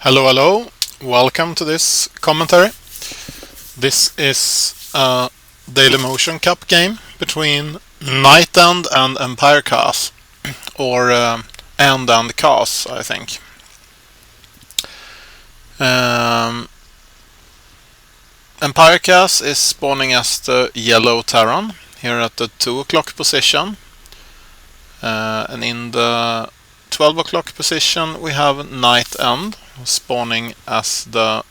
Hello, hello. Welcome to this commentary. This is a Daily Motion Cup game between NightEnd and EmpireKas, or End and Kas, I think. EmpireKas is spawning as the yellow Terran here at the 2 o'clock position, and in the 12 o'clock position we have NightEnd spawning as the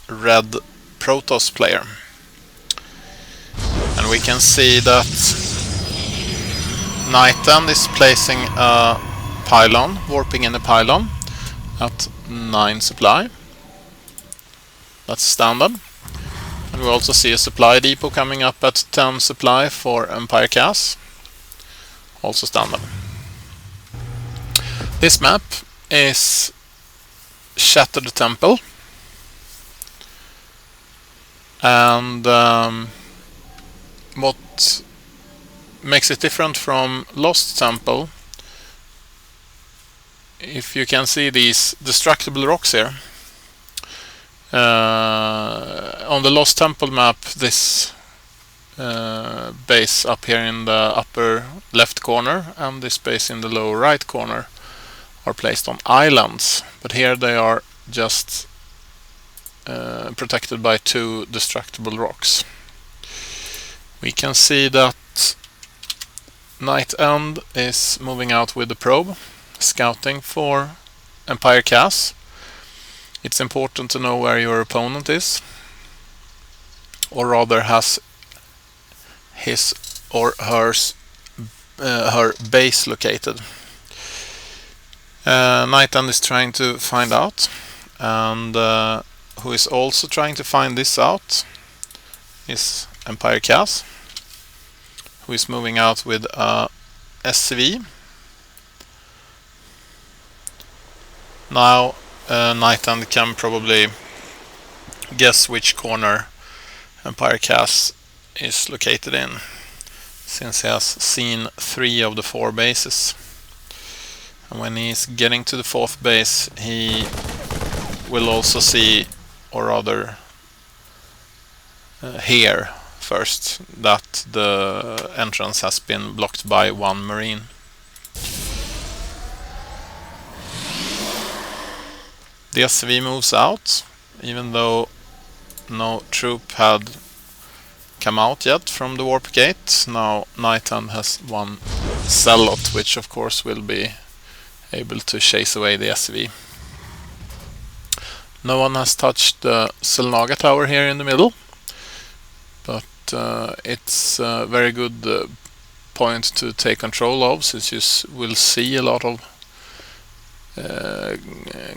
red Protoss player. And we can see that NightEnd is placing a pylon, warping in a pylon at 9 supply. That's standard. And we also see a supply depot coming up at 10 supply for EmpireKas. Also standard. This map is Shattered Temple, and what makes it different from Lost Temple, if you can see these destructible rocks here. On the Lost Temple map, this base up here in the upper left corner and this base in the lower right corner are placed on islands, but here they are just protected by 2 destructible rocks. We can see that NightEnd is moving out with the probe, scouting for EmpireKas. It's important to know where your opponent is, or rather has his or her base located. NightEnd is trying to find out, and who is also trying to find this out is EmpireKas, who is moving out with a SCV. Now NightEnd can probably guess which corner EmpireKas is located in, since he has seen 3 of the 4 bases. And when he's getting to the 4th base, he will also see, or rather hear first, that the entrance has been blocked by 1 Marine. The SCV moves out, even though no troop had come out yet from the warp gate. Now NightEnd has 1 Zealot, which of course will be able to chase away the SCV. No one has touched the Selnaga tower here in the middle, but it's a very good point to take control of, since you will see a lot of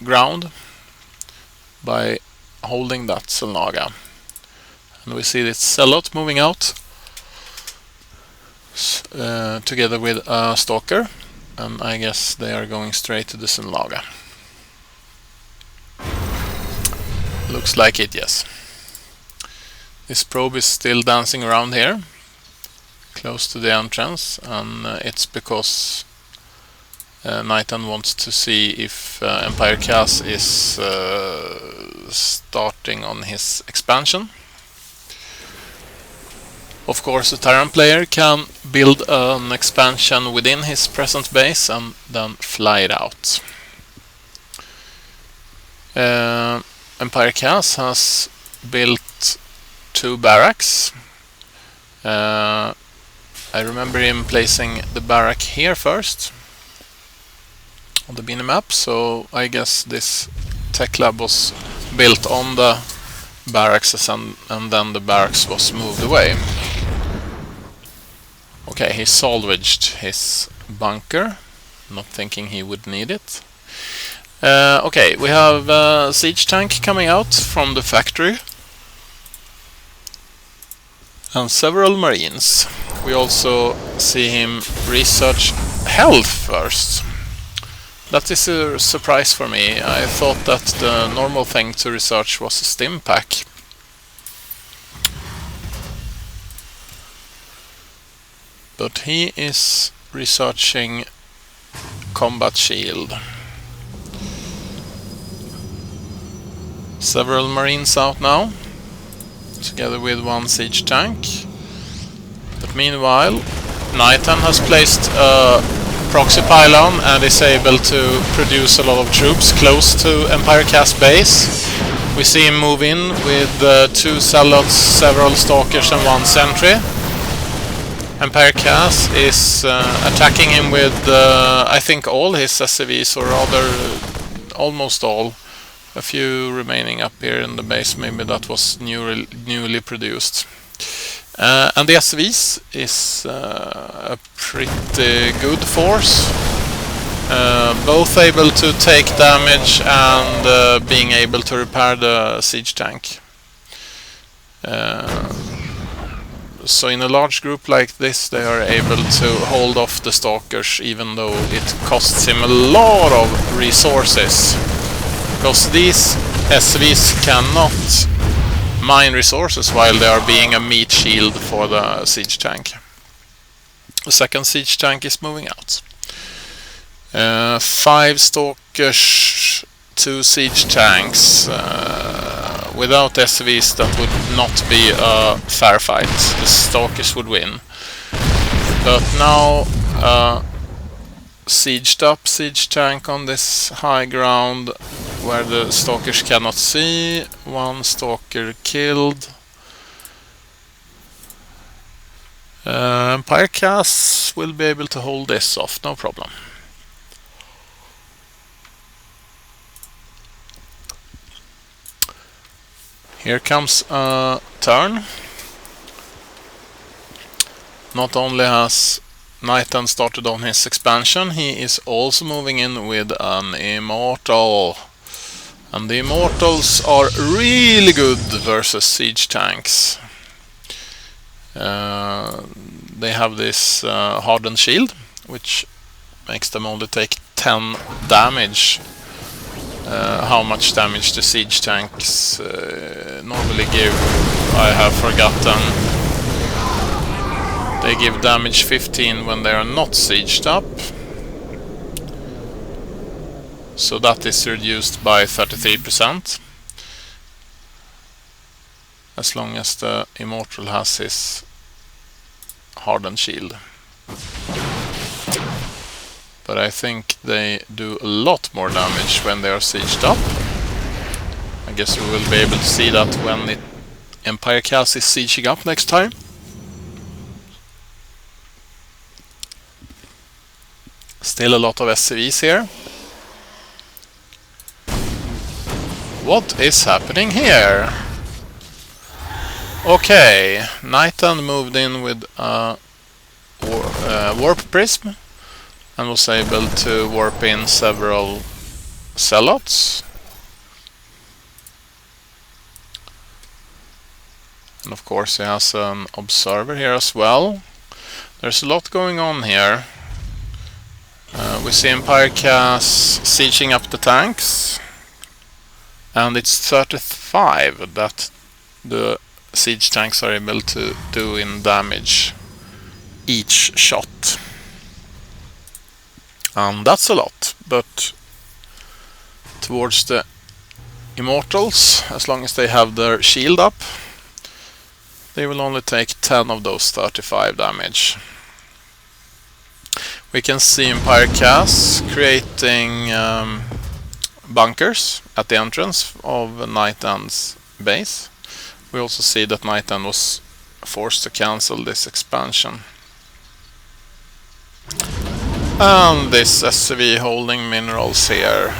ground by holding that Selnaga. And we see this Zealot moving out together with a Stalker, and I guess they are going straight to the Selnaga. Looks like it, yes. This probe is still dancing around here, close to the entrance, and it's because NightEnd wants to see if EmpireKas is starting on his expansion. Of course, a Terran player can build an expansion within his present base and then fly it out. EmpireKas has built 2 barracks. I remember him placing the barrack here first on the minimap, so I guess this tech lab was built on the barracks, and then the barracks was moved away. Okay, he salvaged his bunker, not thinking he would need it. Okay, we have a siege tank coming out from the factory and several marines. We also see him research health first. That is a surprise for me. I thought that the normal thing to research was a stim pack. But he is researching combat shield. Several marines out now, together with one siege tank. But meanwhile, NightEnd has placed a proxy pylon and is able to produce a lot of troops close to EmpireKas base. We see him move in with 2 zealots, several stalkers and 1 sentry. EmpireKas is attacking him with I think all his SCVs, or rather almost all. A few remaining up here in the base, maybe that was newly produced. And the SCVs is a pretty good force, both able to take damage and being able to repair the siege tank. So in a large group like this, they are able to hold off the stalkers, even though it costs him a lot of resources. Because these SCVs cannot mine resources while they are being a meat shield for the siege tank. The second siege tank is moving out. 5 stalkers, 2 siege tanks. Without SCVs that would not be a fair fight. The stalkers would win. But now sieged up siege tank on this high ground where the stalkers cannot see. 1 stalker killed. EmpireKas will be able to hold this off, no problem. Here comes a turn. Not only has NightEnd started on his expansion, he is also moving in with an Immortal. And the Immortals are really good versus siege tanks. They have this hardened shield, which makes them only take 10 damage. How much damage the siege tanks normally give, I have forgotten. They give damage 15 when they are not sieged up. So that is reduced by 33%. As long as the Immortal has his hardened shield. But I think they do a lot more damage when they are sieged up. I guess we will be able to see that when EmpireKas is sieging up next time. Still a lot of SCVs here. What is happening here? Okay, NightEnd moved in with a warp prism and was able to warp in several zealots. And of course he has an observer here as well. There's a lot going on here. We see EmpireKas sieging up the tanks. And it's 35 that the siege tanks are able to do in damage each shot. And that's a lot, but towards the Immortals, as long as they have their shield up, they will only take 10 of those 35 damage. We can see EmpireKas creating bunkers at the entrance of NightEnd's base. We also see that NightEnd was forced to cancel this expansion. And this SCV holding minerals here.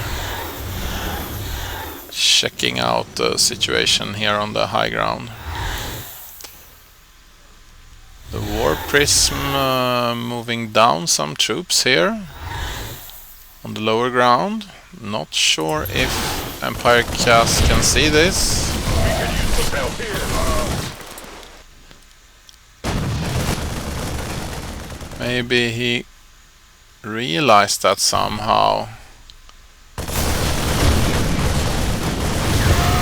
Checking out the situation here on the high ground. The war prism moving down some troops here on the lower ground. Not sure if EmpireKas can see this. Maybe he realized that somehow.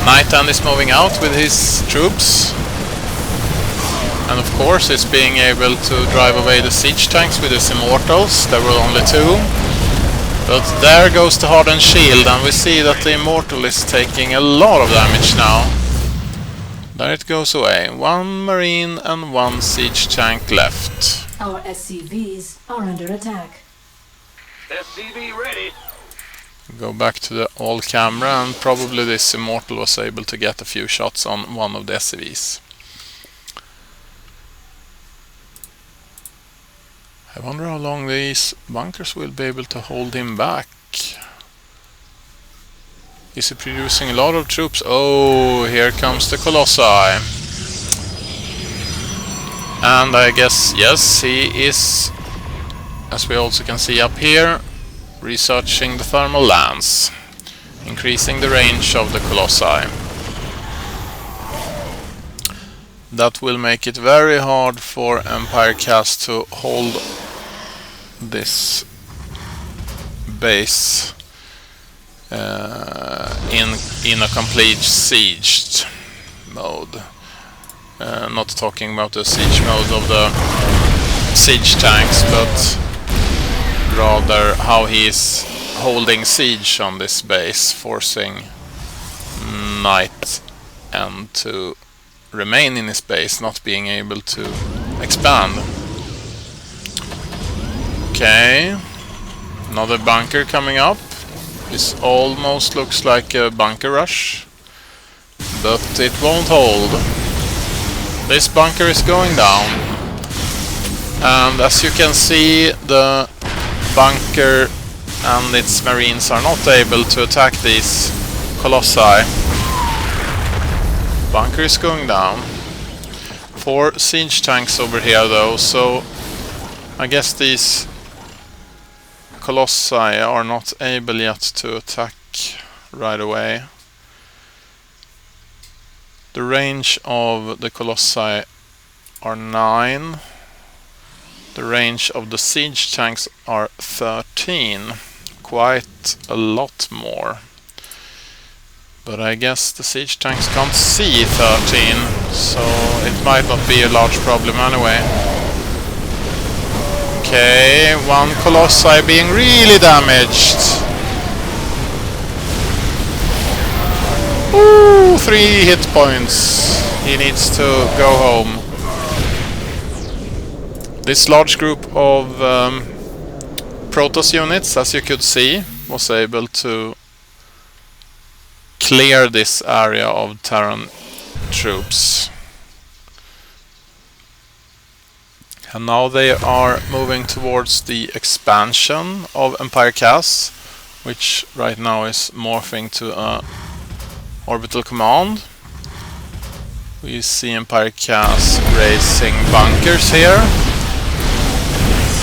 NightEnd is moving out with his troops. And of course it's being able to drive away the siege tanks with his Immortals. There were only 2. But there goes the hardened shield, and we see that the Immortal is taking a lot of damage now. There it goes away. 1 Marine and 1 siege tank left. Our SCVs are under attack. SCV ready. Go back to the all camera, and probably this Immortal was able to get a few shots on one of the SCVs. I wonder how long these bunkers will be able to hold him back. Is he producing a lot of troops? Oh, here comes the Colossi. And I guess, yes, he is, as we also can see up here, researching the thermal lance, increasing the range of the Colossi. That will make it very hard for EmpireKas to hold this base in a complete sieged mode. Not talking about the siege mode of the siege tanks, but rather how he is holding siege on this base, forcing NightEnd to remain in his base, not being able to expand. Okay, another bunker coming up. This almost looks like a bunker rush, but it won't hold. This bunker is going down, and as you can see, the bunker and its marines are not able to attack these Colossi. Bunker is going down. 4 siege tanks over here though, so I guess these Colossi are not able yet to attack right away. The range of the Colossi are 9. The range of the siege tanks are 13. Quite a lot more. But I guess the siege tanks can't see 13, so it might not be a large problem anyway. Okay, 1 Colossi being really damaged. Ooh, 3 hit points. He needs to go home. This large group of Protoss units, as you could see, was able to clear this area of Terran troops. And now they are moving towards the expansion of EmpireKas, which right now is morphing to a orbital command. We see EmpireKas raising bunkers here,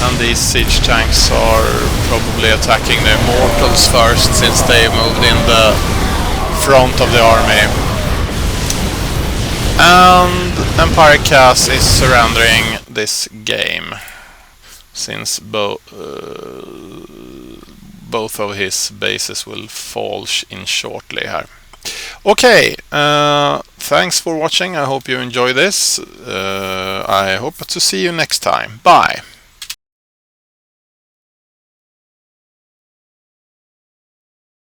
and these siege tanks are probably attacking the Immortals first, since they moved in the front of the army. And EmpireKas is surrendering this game, since both of his bases will fall in shortly here. Okay, thanks for watching. I hope you enjoy this. I hope to see you next time. Bye.